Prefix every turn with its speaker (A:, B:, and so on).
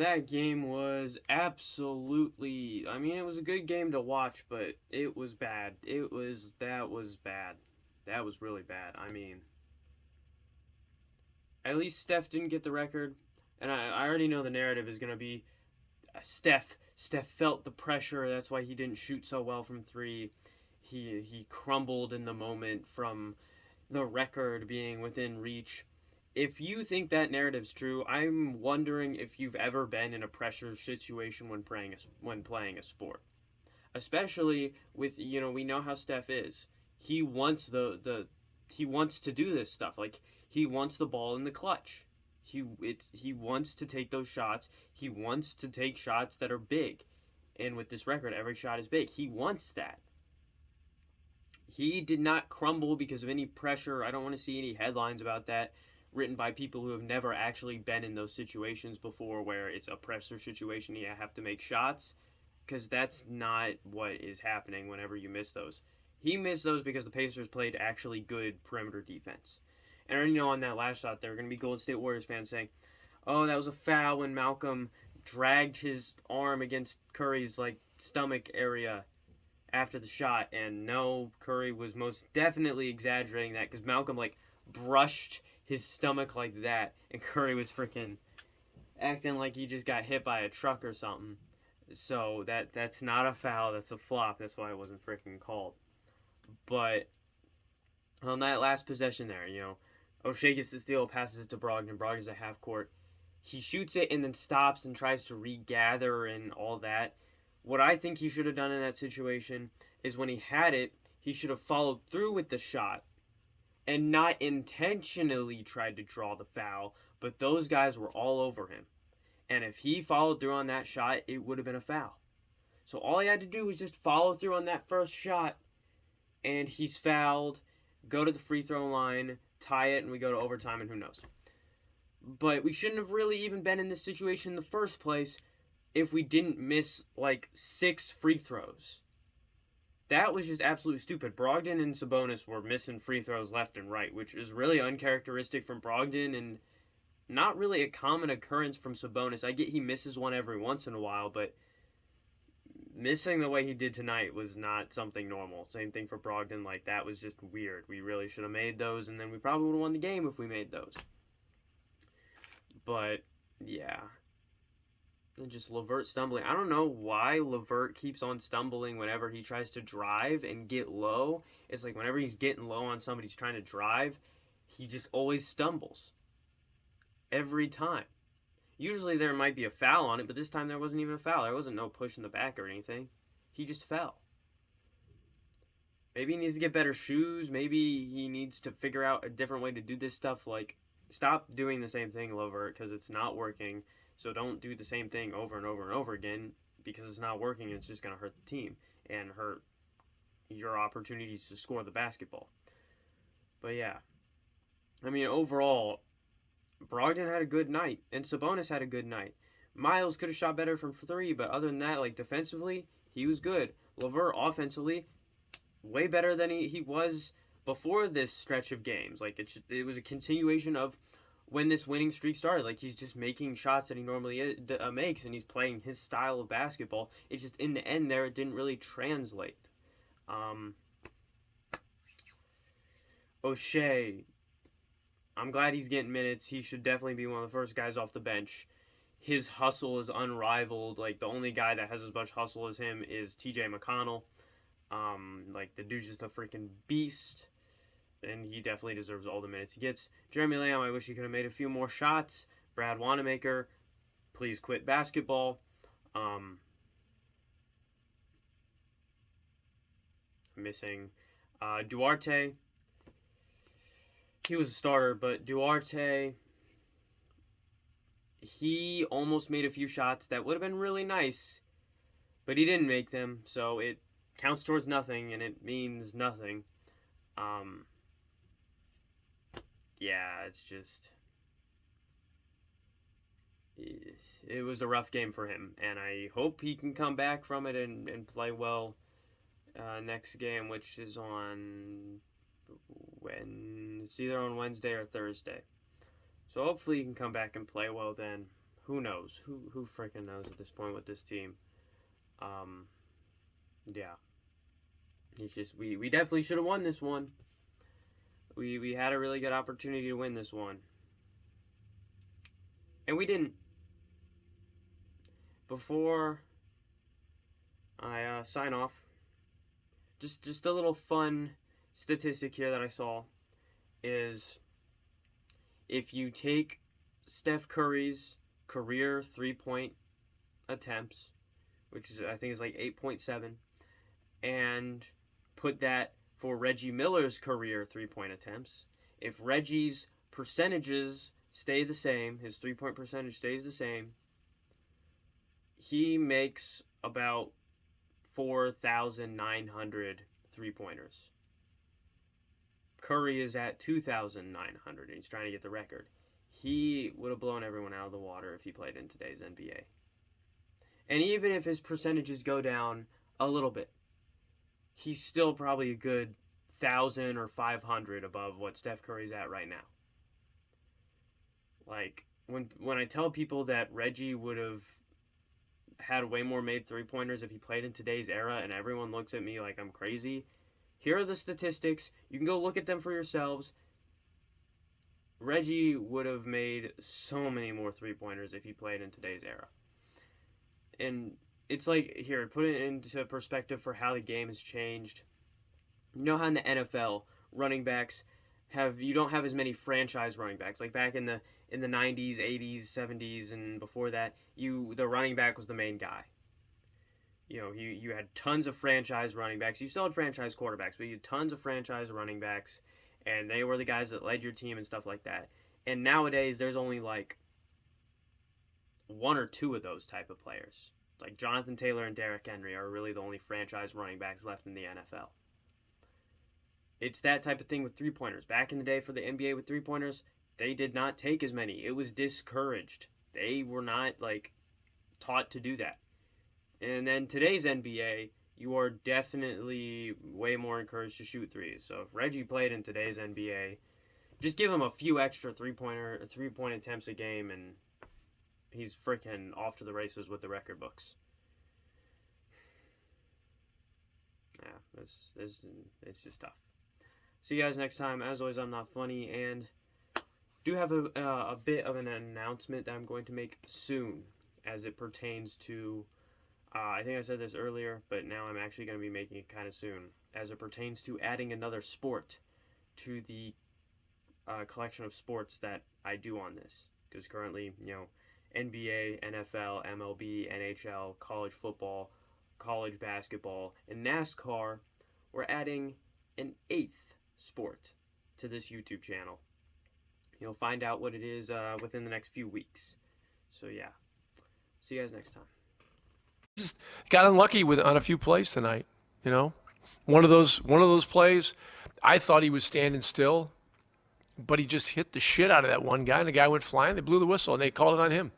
A: that game was absolutely. I mean, it was a good game to watch, but it was bad. That was bad. That was really bad. I mean, at least Steph didn't get the record, and I already know the narrative is gonna be Steph felt the pressure. That's why he didn't shoot so well from three. He crumbled in the moment from the record being within reach. If you think that narrative's true, I'm wondering if you've ever been in a pressure situation when playing a sport, especially with we know how Steph is. He wants he wants to do this stuff. Like he wants the ball in the clutch. He wants to take those shots. He wants to take shots that are big. And with this record, every shot is big. He wants that. He did not crumble because of any pressure. I don't want to see any headlines about that written by people who have never actually been in those situations before where it's a pressure situation, you have to make shots, because that's not what is happening whenever you miss those. He missed those because the Pacers played actually good perimeter defense. And I already know on that last shot there are going to be Golden State Warriors fans saying, oh, that was a foul when Malcolm dragged his arm against Curry's stomach area after the shot. And no, Curry was most definitely exaggerating that because Malcolm brushed his stomach like that, and Curry was freaking acting like he just got hit by a truck or something. So that's not a foul. That's a flop. That's why it wasn't freaking called. But on that last possession there, O'Shea gets the steal, passes it to Brogdon. Brogdon's at half court. He shoots it and then stops and tries to regather and all that. What I think he should have done in that situation is when he had it, he should have followed through with the shot and not intentionally tried to draw the foul, but those guys were all over him. And if he followed through on that shot, it would have been a foul. So all he had to do was just follow through on that first shot, and he's fouled, go to the free throw line, tie it, and we go to overtime, and who knows. But we shouldn't have really even been in this situation in the first place if we didn't miss 6 free throws. That was just absolutely stupid. Brogdon and Sabonis were missing free throws left and right, which is really uncharacteristic from Brogdon and not really a common occurrence from Sabonis. I get he misses one every once in a while, but missing the way he did tonight was not something normal. Same thing for Brogdon. That was just weird. We really should have made those, and then we probably would have won the game if we made those. But, yeah. And just LeVert stumbling. I don't know why LeVert keeps on stumbling whenever he tries to drive and get low. It's like whenever he's getting low on somebody he's trying to drive, he just always stumbles. Every time. Usually there might be a foul on it, but this time there wasn't even a foul. There wasn't no push in the back or anything. He just fell. Maybe he needs to get better shoes. Maybe he needs to figure out a different way to do this stuff. Stop doing the same thing, LeVert, because it's not working. So don't do the same thing over and over and over again because it's not working. It's just going to hurt the team and hurt your opportunities to score the basketball. But yeah. I mean, overall, Brogdon had a good night and Sabonis had a good night. Miles could have shot better from 3, but other than that, defensively, he was good. LeVert, offensively, way better than he was before this stretch of games. It was a continuation of when this winning streak started. He's just making shots that he normally makes, and he's playing his style of basketball. It's just in the end there, it didn't really translate. O'Shea, I'm glad he's getting minutes. He should definitely be one of the first guys off the bench. His hustle is unrivaled. The only guy that has as much hustle as him is TJ McConnell. The dude's just a freaking beast. And he definitely deserves all the minutes he gets. Jeremy Lamb, I wish he could have made a few more shots. Brad Wanamaker, please quit basketball. Missing Duarte. He was a starter, but Duarte, he almost made a few shots that would have been really nice, but he didn't make them, so it counts towards nothing, and it means nothing. Yeah, it's just... It was a rough game for him, and I hope he can come back from it and play well next game, which is it's either on Wednesday or Thursday. So hopefully he can come back and play well then. who knows? Who freaking knows at this point with this team? Yeah. It's just we definitely should have won this one. We had a really good opportunity to win this one. And we didn't. Before I sign off, just a little fun statistic here that I saw is if you take Steph Curry's career 3-point attempts, which is I think is like 8.7, and put that for Reggie Miller's career 3-point attempts, if Reggie's percentages stay the same, his 3-point percentage stays the same, he makes about 4,900 3-pointers. Curry is at 2,900 and he's trying to get the record. He would have blown everyone out of the water if he played in today's NBA. And even if his percentages go down a little bit, he's still probably a good 1,000 or 500 above what Steph Curry's at right now. Like, when I tell people that Reggie would have had way more made 3-pointers if he played in today's era, and everyone looks at me like I'm crazy, here are the statistics. You can go look at them for yourselves. Reggie would have made so many more 3-pointers if he played in today's era. And it's like, here, put it into perspective for how the game has changed. You know how in the NFL, running backs you don't have as many franchise running backs. Like back in the 90s, 80s, 70s, and before that, the running back was the main guy. You know, you had tons of franchise running backs. You still had franchise quarterbacks, but you had tons of franchise running backs, and they were the guys that led your team and stuff like that. And nowadays, there's only like 1 or 2 of those type of players. Like Jonathan Taylor and Derrick Henry are really the only franchise running backs left in the NFL. It's that type of thing with 3-pointers. Back in the day for the NBA with 3-pointers, they did not take as many. It was discouraged. They were not like taught to do that. And then today's NBA, you are definitely way more encouraged to shoot threes. So if Reggie played in today's NBA, just give him a few extra 3-point attempts a game, and he's freaking off to the races with the record books. Yeah, it's just tough. See you guys next time. As always, I'm not funny, and do have a bit of an announcement that I'm going to make soon as it pertains to, I think I said this earlier, but now I'm actually going to be making it kind of soon, as it pertains to adding another sport to the collection of sports that I do on this. Because currently, NBA, NFL, MLB, NHL, college football, college basketball, and NASCAR, we're adding an 8th sport to this YouTube channel. You'll find out what it is within the next few weeks. So yeah, see you guys next time.
B: Just got unlucky on a few plays tonight. One of those plays, I thought he was standing still, but he just hit the shit out of that one guy, and the guy went flying. They blew the whistle, and they called it on him.